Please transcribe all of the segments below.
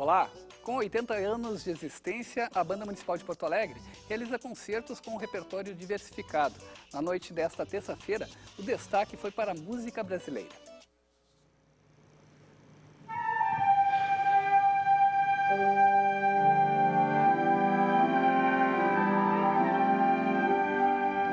Olá! Com 80 anos de existência, a Banda Municipal de Porto Alegre realiza concertos com um repertório diversificado. Na noite desta terça-feira, o destaque foi para a música brasileira.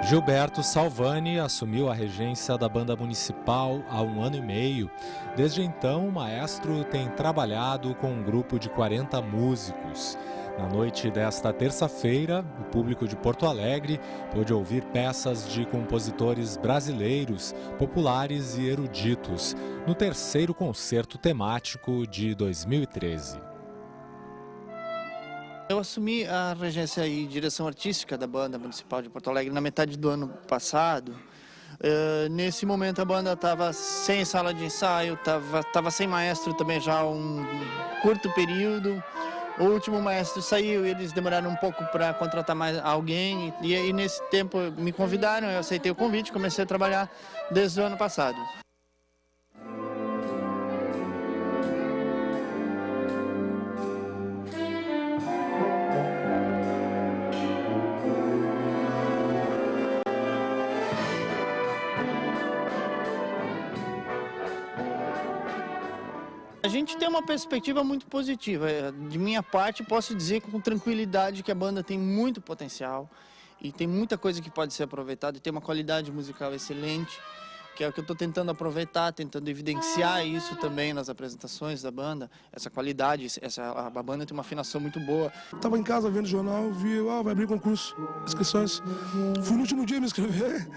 Gilberto Salvani assumiu a regência da Banda Municipal há 1 ano e meio. Desde então, o maestro tem trabalhado com um grupo de 40 músicos. Na noite desta terça-feira, o público de Porto Alegre pôde ouvir peças de compositores brasileiros, populares e eruditos, no terceiro concerto temático de 2013. Eu assumi a regência e direção artística da Banda Municipal de Porto Alegre na metade do ano passado. Nesse momento a banda estava sem sala de ensaio, estava sem maestro também já há um curto período. O último maestro saiu e eles demoraram um pouco para contratar mais alguém. E nesse tempo me convidaram, eu aceitei o convite e comecei a trabalhar desde o ano passado. A gente tem uma perspectiva muito positiva. De minha parte, posso dizer com tranquilidade que a banda tem muito potencial e tem muita coisa que pode ser aproveitada e tem uma qualidade musical excelente, que é o que eu estou tentando aproveitar, tentando evidenciar isso também nas apresentações da banda, essa qualidade, a banda tem uma afinação muito boa. Estava em casa vendo o jornal, vi, vai abrir concurso, inscrições. Fui no último dia me inscrever,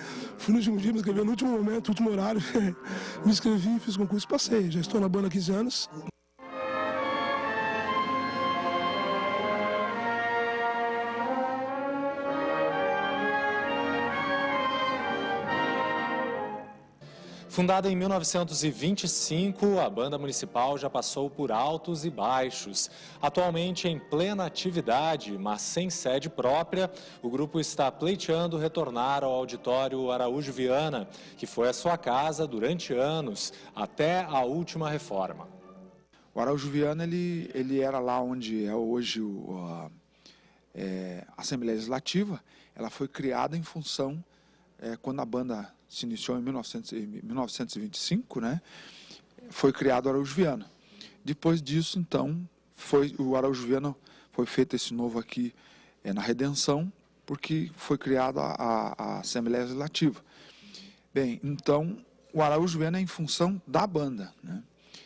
no último momento, no último horário, me inscrevi, fiz concurso e passei. Já estou na banda há 15 anos. Fundada em 1925, a Banda Municipal já passou por altos e baixos. Atualmente em plena atividade, mas sem sede própria, o grupo está pleiteando retornar ao Auditório Araújo Viana, que foi a sua casa durante anos, até a última reforma. O Araújo Viana ele era lá onde é hoje a Assembleia Legislativa. Ela foi criada em função, quando a banda se iniciou em 1925, né? Foi criado o Araújo Viana. Depois disso, então, o Araújo Viana foi feito esse novo aqui na Redenção, porque foi criada a Assembleia Legislativa. Bem, então, o Araújo Viana é em função da banda, né?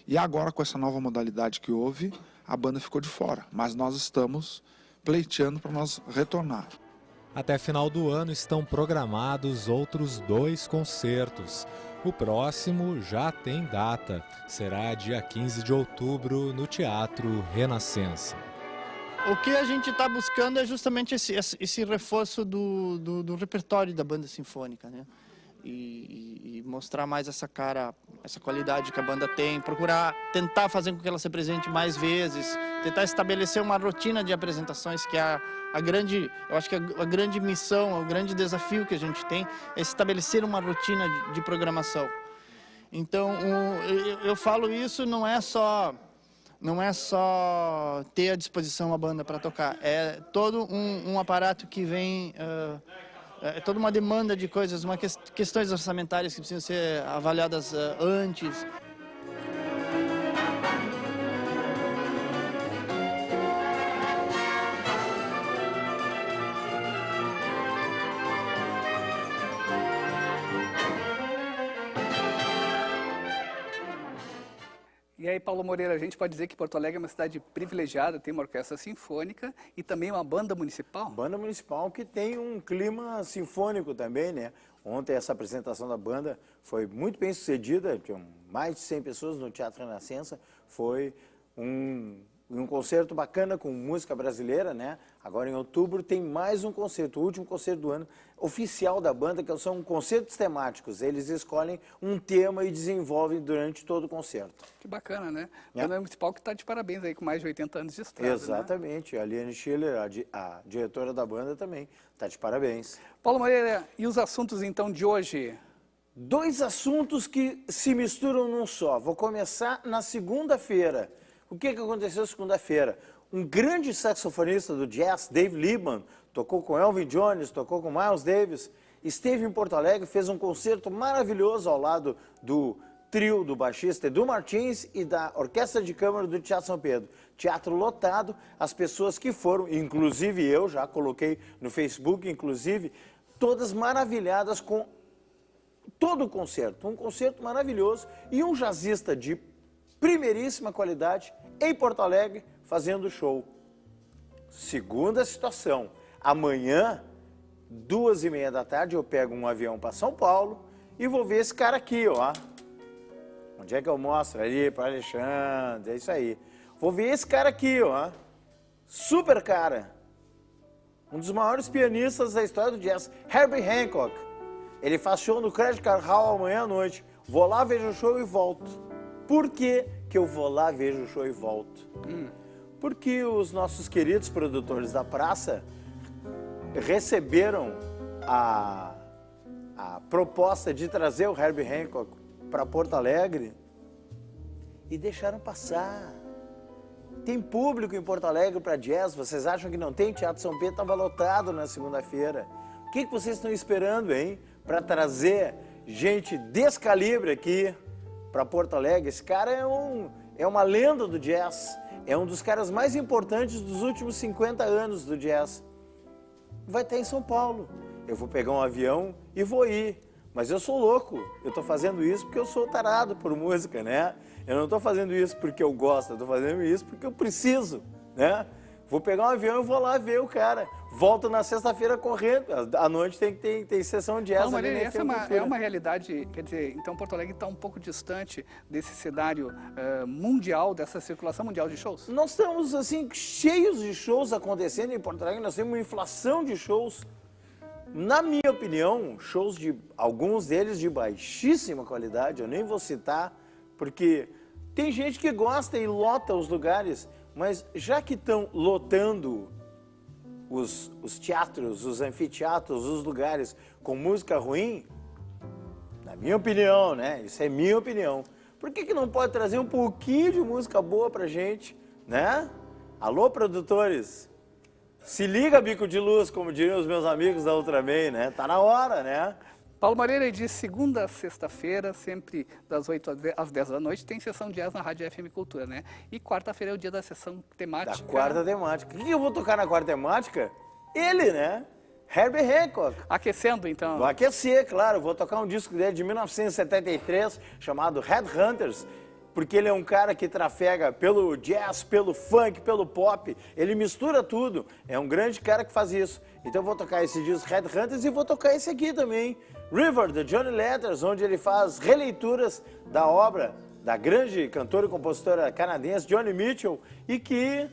E agora, com essa nova modalidade que houve, a banda ficou de fora. Mas nós estamos pleiteando para nós retornar. Até final do ano estão programados outros 2 concertos. O próximo já tem data. Será dia 15 de outubro no Teatro Renascença. O que a gente está buscando é justamente esse reforço do repertório da banda sinfônica, né? E mostrar mais essa cara, essa qualidade que a banda tem, procurar tentar fazer com que ela se apresente mais vezes, tentar estabelecer uma rotina de apresentações, que é eu acho que a grande missão, o grande desafio que a gente tem é estabelecer uma rotina de programação. Então, eu falo isso não é só ter à disposição a banda para tocar, é todo um aparato que vem, é toda uma demanda de coisas, questões orçamentárias que precisam ser avaliadas antes. E aí, Paulo Moreira, a gente pode dizer que Porto Alegre é uma cidade privilegiada, tem uma orquestra sinfônica e também uma banda municipal? Banda municipal que tem um clima sinfônico também, né? Ontem essa apresentação da banda foi muito bem sucedida, tinham mais de 100 pessoas no Teatro Renascença, foi um concerto bacana com música brasileira, né? Agora em outubro tem mais um concerto, o último concerto do ano, oficial da banda, que são concertos temáticos. Eles escolhem um tema e desenvolvem durante todo o concerto. Que bacana, né? A banda municipal que está de parabéns aí, com mais de 80 anos de estrada. Exatamente. Né? A Liane Schiller, a diretora da banda também, está de parabéns. Paulo Moreira, e os assuntos então de hoje? 2 assuntos que se misturam num só. Vou começar na segunda-feira, O que aconteceu segunda-feira? Um grande saxofonista do jazz, Dave Liebman, tocou com Elvin Jones, tocou com Miles Davis, esteve em Porto Alegre, fez um concerto maravilhoso ao lado do trio do baixista Edu Martins e da Orquestra de Câmara do Teatro São Pedro. Teatro lotado, as pessoas que foram, inclusive eu, já coloquei no Facebook, inclusive, todas maravilhadas com todo o concerto. Um concerto maravilhoso e um jazzista de primeiríssima qualidade em Porto Alegre fazendo show. Segunda situação, amanhã, 2h30 da tarde, eu pego um avião para São Paulo e vou ver esse cara aqui, ó. Onde é que eu mostro? Ali para Alexandre, é isso aí. Vou ver esse cara aqui, ó. Super cara. Um dos maiores pianistas da história do jazz, Herbie Hancock. Ele faz show no Credit Card Hall amanhã à noite. Vou lá, vejo o show e volto. Por que eu vou lá, vejo o show e volto? Porque os nossos queridos produtores da praça receberam a proposta de trazer o Herbie Hancock para Porto Alegre e deixaram passar. Tem público em Porto Alegre para jazz, vocês acham que não tem? Teatro São Pedro estava lotado na segunda-feira. O que vocês estão esperando, hein? Para trazer gente desse calibre aqui para Porto Alegre. Esse cara é uma lenda do jazz, é um dos caras mais importantes dos últimos 50 anos do jazz. Vai estar em São Paulo. Eu vou pegar um avião e vou ir. Mas eu sou louco, eu estou fazendo isso porque eu sou tarado por música, né? Eu não estou fazendo isso porque eu gosto, eu estou fazendo isso porque eu preciso, né? Vou pegar um avião e vou lá ver o cara. Volto na sexta-feira correndo, à noite tem sessão de jazz. Maria, essa é uma realidade, quer dizer, então Porto Alegre está um pouco distante desse cenário mundial, dessa circulação mundial de shows? Nós estamos, assim, cheios de shows acontecendo em Porto Alegre, nós temos uma inflação de shows. Na minha opinião, shows de alguns deles de baixíssima qualidade, eu nem vou citar, porque tem gente que gosta e lota os lugares, mas já que estão lotando os teatros, os anfiteatros, os lugares com música ruim, na minha opinião, né? Isso é minha opinião. Por que não pode trazer um pouquinho de música boa pra gente, né? Alô, produtores? Se liga, bico de luz, como diriam os meus amigos da Ultraman, né? Tá na hora, né? Paulo Moreira, de segunda a sexta-feira, sempre das 8 às 10 da noite, tem sessão jazz na Rádio FM Cultura, né? E quarta-feira é o dia da sessão temática. Da quarta temática. O que eu vou tocar na quarta temática? Ele, né? Herbie Hancock. Aquecendo, então? Vou aquecer, claro. Vou tocar um disco dele de 1973, chamado Headhunters, porque ele é um cara que trafega pelo jazz, pelo funk, pelo pop, ele mistura tudo, é um grande cara que faz isso. Então eu vou tocar esse disco Headhunters e vou tocar esse aqui também, River, de Johnny Letters, onde ele faz releituras da obra da grande cantora e compositora canadense Joni Mitchell, e que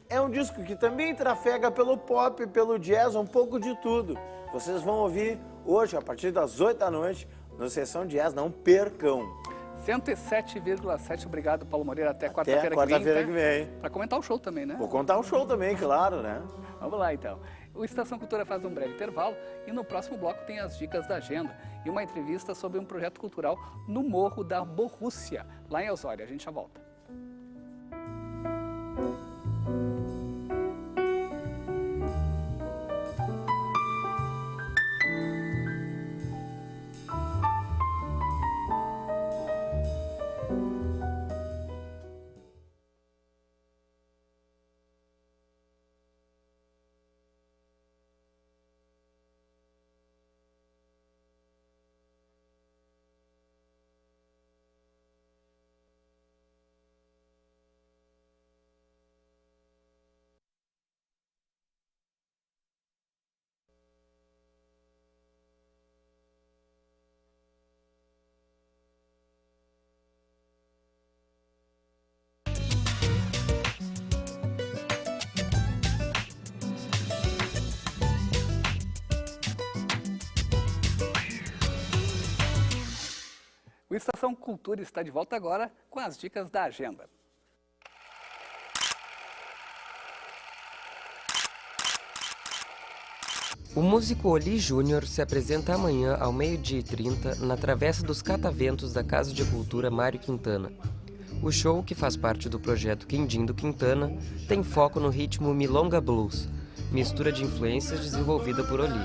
é um disco que também trafega pelo pop, pelo jazz, um pouco de tudo. Vocês vão ouvir hoje, a partir das 8 da noite, no Sessão Jazz, não percam. 107,7, obrigado, Paulo Moreira, até quarta-feira que vem. Para comentar o show também, né? Vou contar o show também, claro, né? Vamos lá, então. O Estação Cultura faz um breve intervalo e no próximo bloco tem as dicas da agenda e uma entrevista sobre um projeto cultural no Morro da Borrússia, lá em Osório. A gente já volta. O Estação Cultura está de volta agora com as dicas da agenda. O músico Oli Júnior se apresenta amanhã ao 12h30 na Travessa dos Cataventos da Casa de Cultura Mário Quintana. O show, que faz parte do projeto Quindim do Quintana, tem foco no ritmo Milonga Blues, mistura de influências desenvolvida por Oli.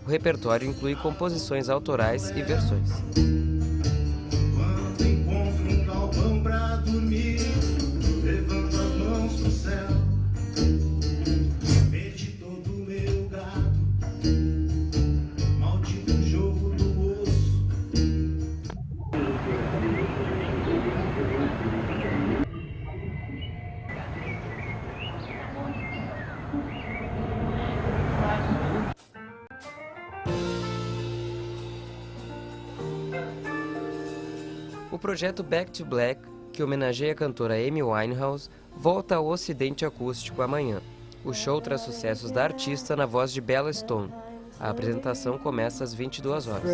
O repertório inclui composições autorais e versões. Quando encontro um galpão pra dormir, levanto as mãos pro céu, perdi todo o meu gado, maldito jogo do osso. O projeto Back to Black, que homenageia a cantora Amy Winehouse, volta ao Ocidente Acústico amanhã. O show traz sucessos da artista na voz de Bella Stone. A apresentação começa às 22 horas.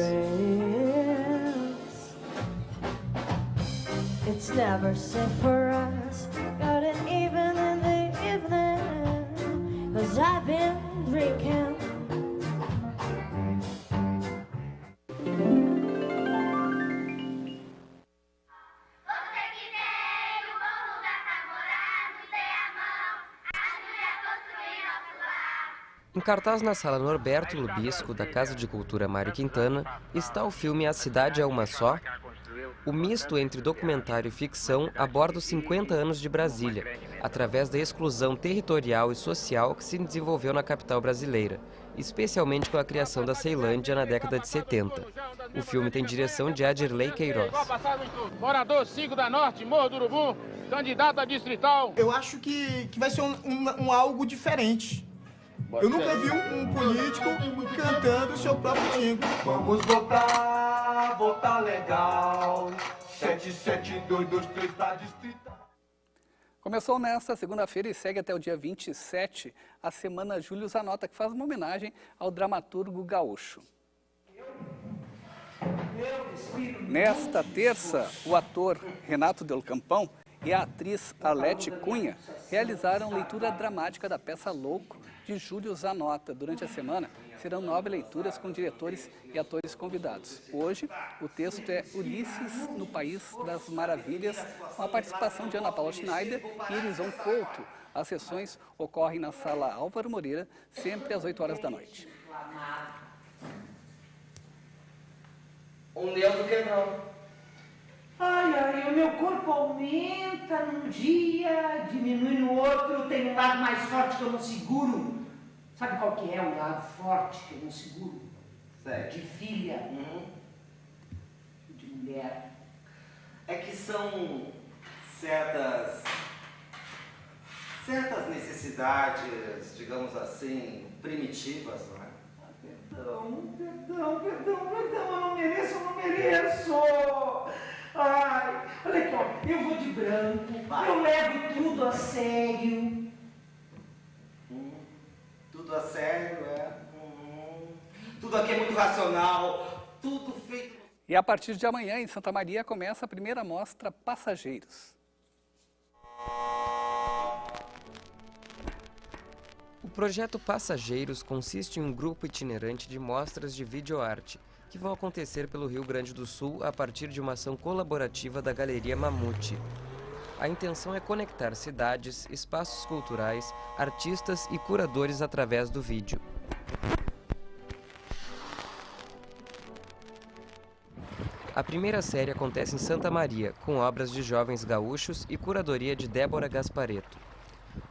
It's never safe for us, got it even in the evening, 'cause I've been drinking. Em cartaz na Sala Norberto Lubisco, da Casa de Cultura Mário Quintana, está o filme A Cidade é Uma Só. O misto entre documentário e ficção aborda os 50 anos de Brasília, através da exclusão territorial e social que se desenvolveu na capital brasileira, especialmente com a criação da Ceilândia na década de 70. O filme tem direção de Adirley Queiroz. Morador 5 da Norte, Morro do Urubu, candidato a distrital. Eu acho que vai ser um algo diferente. Eu nunca vi um político cantando o seu próprio jingle. Vamos votar, votar legal, 77223 da distrital. Começou nesta segunda-feira e segue até o dia 27 a Semana Júlio Zanota, que faz uma homenagem ao dramaturgo gaúcho. Nesta terça, o ator Renato Del Campão e a atriz Arlete Cunha realizaram leitura dramática da peça Louco, de Júlio Zanota. Durante a semana, serão 9 leituras com diretores e atores convidados. Hoje, o texto é Ulisses no País das Maravilhas, com a participação de Ana Paula Schneider e Elison Couto. As sessões ocorrem na Sala Álvaro Moreira, sempre às 8 horas da noite. Um neutro quebrou. Ai, o meu corpo aumenta num dia, diminui no outro, tem um lado mais forte que eu não seguro. Sabe qual que é o lado forte que eu não seguro? Sério? De filha. De mulher. É que são certas necessidades, digamos assim, primitivas, não é? Perdão, eu não mereço. Ai, olha aqui, ó, eu vou de branco, eu levo tudo a sério. Tudo a sério, é? Tudo aqui é muito racional, tudo feito... E a partir de amanhã, em Santa Maria, começa a primeira mostra Passageiros. O projeto Passageiros consiste em um grupo itinerante de mostras de videoarte, que vão acontecer pelo Rio Grande do Sul a partir de uma ação colaborativa da Galeria Mamute. A intenção é conectar cidades, espaços culturais, artistas e curadores através do vídeo. A primeira série acontece em Santa Maria, com obras de jovens gaúchos e curadoria de Débora Gasparetto.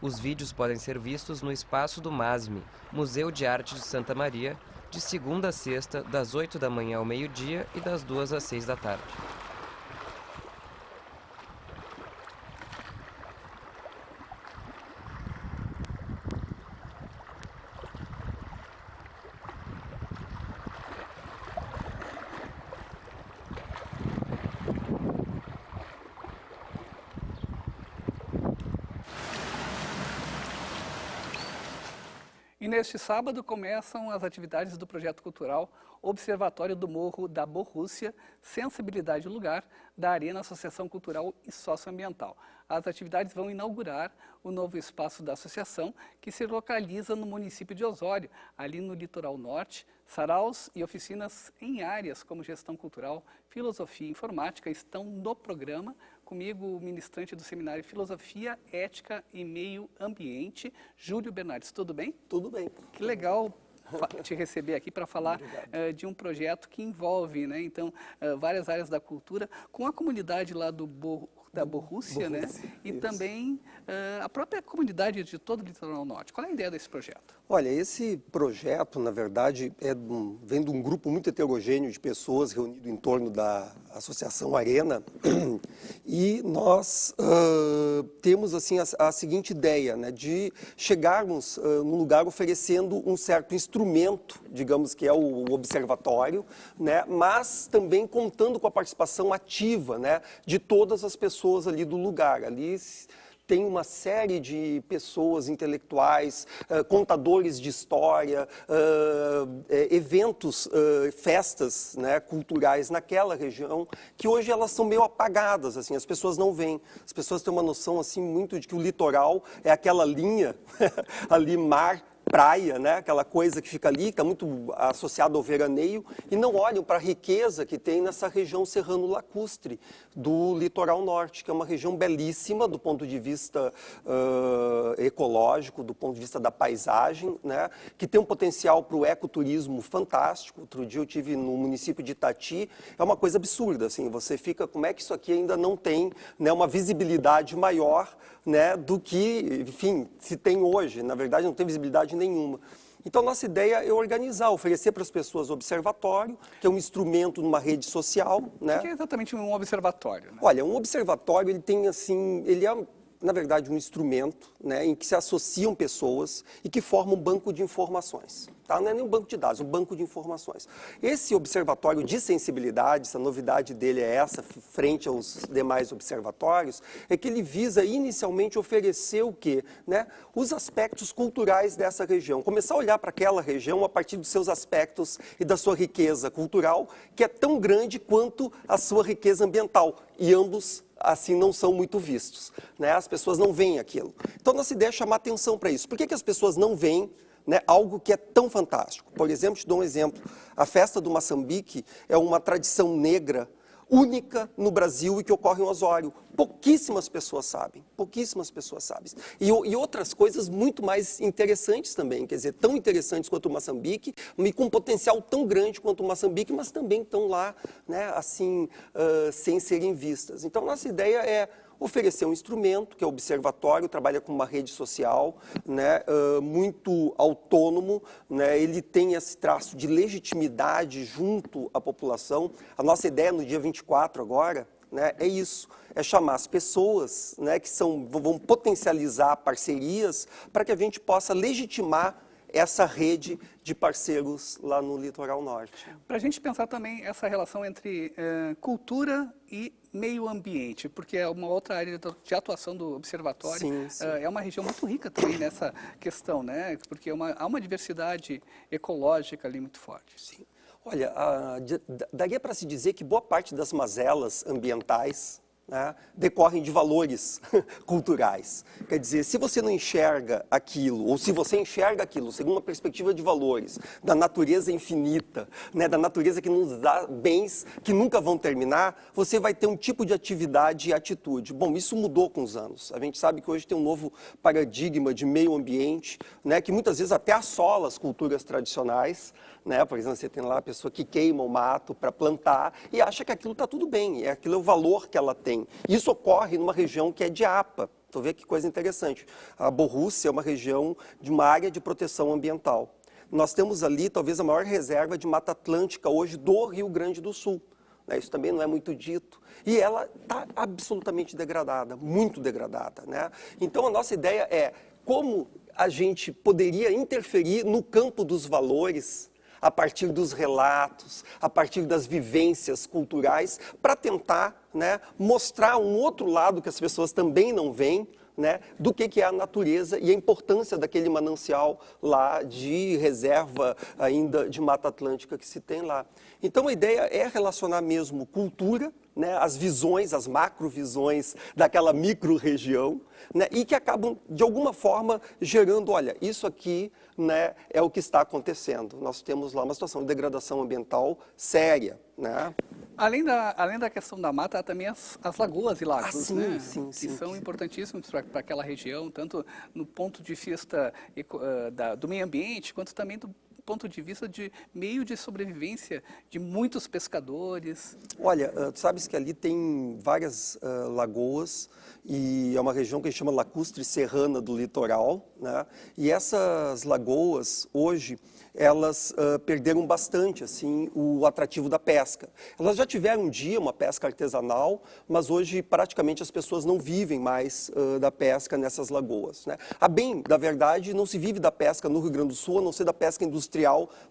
Os vídeos podem ser vistos no Espaço do MASME, Museu de Arte de Santa Maria, de segunda a sexta, das 8 da manhã ao meio-dia e das 2 às 6 da tarde. E neste sábado começam as atividades do projeto cultural Observatório do Morro da Borrússia, Sensibilidade do Lugar, da Arena Associação Cultural e Socioambiental. As atividades vão inaugurar o novo espaço da associação, que se localiza no município de Osório, ali no litoral norte. Saraus e oficinas em áreas como gestão cultural, filosofia e informática estão no programa comigo o ministrante do Seminário Filosofia, Ética e Meio Ambiente, Júlio Bernardes. Tudo bem? Tudo bem. Que legal te receber aqui para falar de um projeto que envolve, né, então, várias áreas da cultura, com a comunidade lá da Borrússia, né? E isso. Também a própria comunidade de todo o litoral norte. Qual é a ideia desse projeto? Olha, esse projeto, na verdade, vem de um grupo muito heterogêneo de pessoas reunido em torno da Associação Arena, e nós temos assim a seguinte ideia, né, de chegarmos num lugar oferecendo um certo instrumento, digamos que é o observatório, né, mas também contando com a participação ativa, né, de todas as pessoas ali do lugar. Ali tem uma série de pessoas intelectuais, contadores de história, eventos, festas, né, culturais naquela região, que hoje elas são meio apagadas, assim, as pessoas não veem. As pessoas têm uma noção assim, muito de que o litoral é aquela linha ali, mar, praia, né? Aquela coisa que fica ali, que está muito associada ao veraneio, e não olham para a riqueza que tem nessa região serrano-lacustre do litoral norte, que é uma região belíssima do ponto de vista ecológico, do ponto de vista da paisagem, né? Que tem um potencial para o ecoturismo fantástico. Outro dia eu tive no município de Itati, é uma coisa absurda, assim, você fica, como é que isso aqui ainda não tem, né, uma visibilidade maior, né, do que, enfim, se tem hoje. Na verdade, não tem visibilidade nenhuma. Então, nossa ideia é organizar, oferecer para as pessoas o observatório, que é um instrumento numa rede social, né? O que é exatamente um observatório, né? Olha, um observatório, ele tem assim, ele é, na verdade, um instrumento, né, em que se associam pessoas e que formam um banco de informações. Tá? Não é nem um banco de dados, um banco de informações. Esse observatório de sensibilidade, essa novidade dele é essa, frente aos demais observatórios, é que ele visa inicialmente oferecer o quê? Né? Os aspectos culturais dessa região. Começar a olhar para aquela região a partir dos seus aspectos e da sua riqueza cultural, que é tão grande quanto a sua riqueza ambiental. E ambos assim não são muito vistos, né? As pessoas não veem aquilo. Então, nossa ideia é chamar atenção para isso. Por que as pessoas não veem, né, algo que é tão fantástico? Por exemplo, te dou um exemplo. A festa do Moçambique é uma tradição negra única no Brasil e que ocorre em Osório. Pouquíssimas pessoas sabem, pouquíssimas pessoas sabem. E outras coisas muito mais interessantes também, quer dizer, tão interessantes quanto o Moçambique, e com um potencial tão grande quanto o Moçambique, mas também estão lá, né, assim, sem serem vistas. Então, nossa ideia é oferecer um instrumento, que é o observatório, trabalha com uma rede social, né, muito autônomo, né, ele tem esse traço de legitimidade junto à população. A nossa ideia no dia 24 agora, né, é isso, é chamar as pessoas, né, que vão potencializar parcerias para que a gente possa legitimar essa rede de parceiros lá no litoral norte. Para a gente pensar também essa relação entre cultura e meio ambiente, porque é uma outra área de atuação do observatório. Sim, sim. É uma região muito rica também nessa questão, né? Porque há uma diversidade ecológica ali muito forte. Sim. Olha, daria para se dizer que boa parte das mazelas ambientais, né, decorrem de valores culturais. Quer dizer, se você não enxerga aquilo, ou se você enxerga aquilo segundo uma perspectiva de valores, da natureza infinita, né, da natureza que nos dá bens que nunca vão terminar, você vai ter um tipo de atividade e atitude. Bom, isso mudou com os anos. A gente sabe que hoje tem um novo paradigma de meio ambiente, né, que muitas vezes até assola as culturas tradicionais, né? Por exemplo, você tem lá a pessoa que queima o mato para plantar e acha que aquilo está tudo bem, aquilo é o valor que ela tem. Isso ocorre numa região que é de APA. Estou vendo que coisa interessante. A Borrússia é uma região de uma área de proteção ambiental. Nós temos ali talvez a maior reserva de Mata Atlântica hoje do Rio Grande do Sul. Isso também não é muito dito. E ela está absolutamente degradada, muito degradada, né? Então a nossa ideia é como a gente poderia interferir no campo dos valores a partir dos relatos, a partir das vivências culturais, para tentar, né, mostrar um outro lado que as pessoas também não veem, né, do que é a natureza e a importância daquele manancial lá de reserva ainda de Mata Atlântica que se tem lá. Então a ideia é relacionar mesmo cultura, né, as visões, as macrovisões daquela micro-região, né, e que acabam, de alguma forma, gerando, olha, isso aqui, né, é o que está acontecendo. Nós temos lá uma situação de degradação ambiental séria, né? Além da questão da mata, há também as lagoas e lagos, sim, né? sim, que sim. são importantíssimos para aquela região, tanto no ponto de vista do meio ambiente, quanto também do ponto de vista de meio de sobrevivência de muitos pescadores. Olha, tu sabes que ali tem várias lagoas e é uma região que a gente chama lacustre serrana do litoral, né? E essas lagoas, hoje, elas perderam bastante assim, o atrativo da pesca. Elas já tiveram um dia uma pesca artesanal, mas hoje praticamente as pessoas não vivem mais da pesca nessas lagoas, né? A bem da verdade, não se vive da pesca no Rio Grande do Sul, a não ser da pesca industrial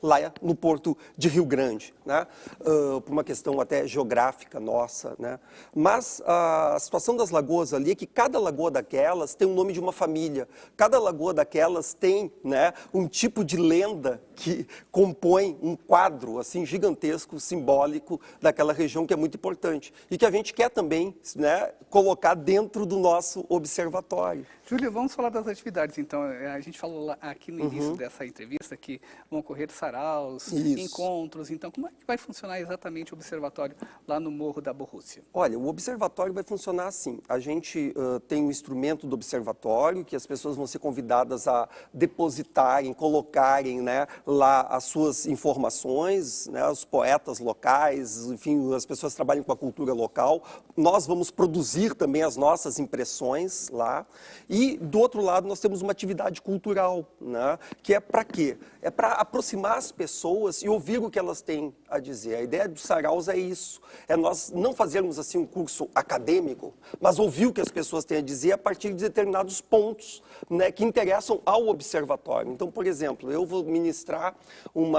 lá no Porto de Rio Grande, né? Por uma questão até geográfica nossa, né? Mas a situação das lagoas ali é que cada lagoa daquelas tem o nome de uma família, cada lagoa daquelas tem, né, um tipo de lenda que compõe um quadro assim gigantesco, simbólico daquela região que é muito importante e que a gente quer também, né, colocar dentro do nosso observatório. Júlio, vamos falar das atividades, então. A gente falou lá, aqui no início dessa entrevista que vão ocorrer saraus, encontros. Então, como é que vai funcionar exatamente o observatório lá no Morro da Borrússia? Olha, o observatório vai funcionar assim. A gente tem um instrumento do observatório que as pessoas vão ser convidadas a depositarem, colocarem, né, lá as suas informações, né, os poetas locais, enfim, as pessoas que trabalham com a cultura local. Nós vamos produzir também as nossas impressões lá. E, do outro lado, nós temos uma atividade cultural, né, que é para quê? É para aproximar as pessoas e ouvir o que elas têm a dizer. A ideia dos saraus é isso, é nós não fazermos assim um curso acadêmico, mas ouvir o que as pessoas têm a dizer a partir de determinados pontos, né, que interessam ao observatório. Então, por exemplo, eu vou ministrar um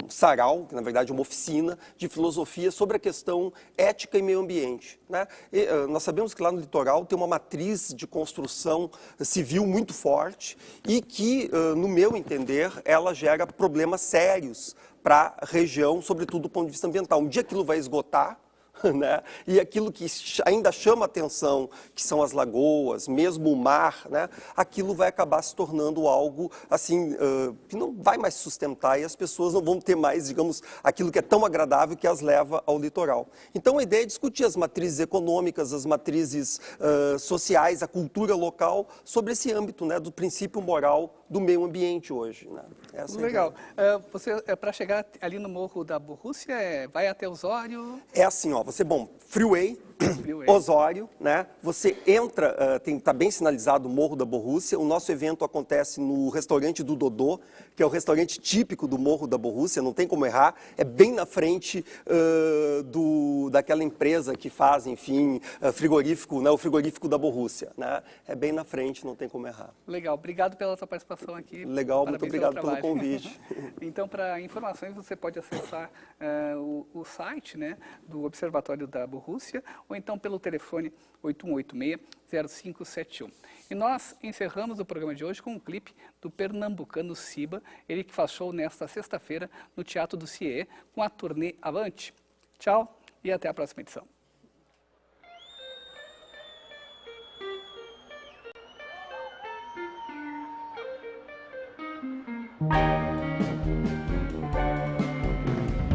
sarau, que na verdade é uma oficina de filosofia sobre a questão ética e meio ambiente, né? E, nós sabemos que lá no litoral tem uma matriz de construção civil muito forte e que, no meu entender, ela gera problemas sérios para a região, sobretudo do ponto de vista ambiental. Um dia aquilo vai esgotar, né? E aquilo que ainda chama atenção, que são as lagoas, mesmo o mar, né? Aquilo vai acabar se tornando algo assim, que não vai mais sustentar e as pessoas não vão ter mais, digamos, aquilo que é tão agradável que as leva ao litoral. Então a ideia é discutir as matrizes econômicas, as matrizes sociais, a cultura local, sobre esse âmbito, né, do princípio moral do meio ambiente hoje, né? Essa Legal. Você, para chegar ali no Morro da Borrússia, vai até Osório? É assim, ó, freeway, Osório, né? Você entra, tá bem sinalizado o Morro da Borrússia. O nosso evento acontece no restaurante do Dodô, que é o restaurante típico do Morro da Borrússia, não tem como errar. É bem na frente daquela empresa que faz, enfim, frigorífico, né? O frigorífico da Borrússia, né? É bem na frente, não tem como errar. Legal, obrigado pela sua participação aqui. Legal, muito obrigado pelo convite. Então, para informações, você pode acessar o site, né, do Observatório da Borrússia, ou então pelo telefone 8186-0571. E nós encerramos o programa de hoje com um clipe do pernambucano Siba, ele que faz show nesta sexta-feira no Teatro do CIE com a turnê Avante. Tchau e até a próxima edição.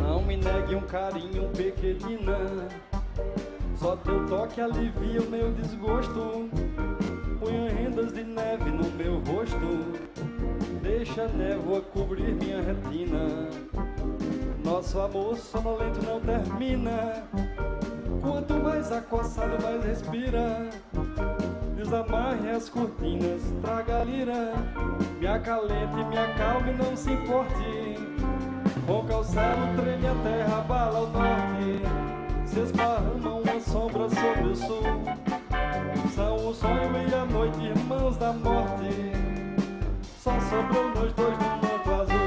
Não me negue um carinho, pequenina, só teu toque alivia o meu desgosto. Ponha rendas de neve no meu rosto, deixa a névoa cobrir minha retina. Nosso amor sonolento não termina, quanto mais acossado mais respira. Desamarre as cortinas, traga a lira, me acalente, me acalme, não se importe. Ronca o céu, treme a terra, abala o norte, se esparrama uma sombra sobre o sul. São o sonho e a noite, irmãos da morte, só sobrou nós dois no manto azul.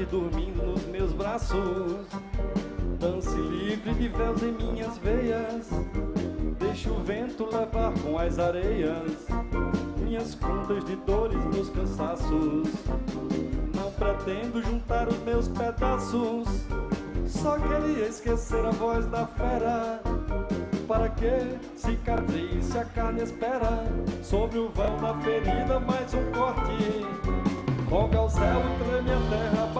Dormindo nos meus braços, dance livre de véus em minhas veias. Deixa o vento levar com as areias minhas contas de dores, meus cansaços. Não pretendo juntar os meus pedaços, só queria esquecer a voz da fera. Para que cicatriz se a carne espera? Sobre o vão da ferida mais um corte. Roga ao céu, treme a terra.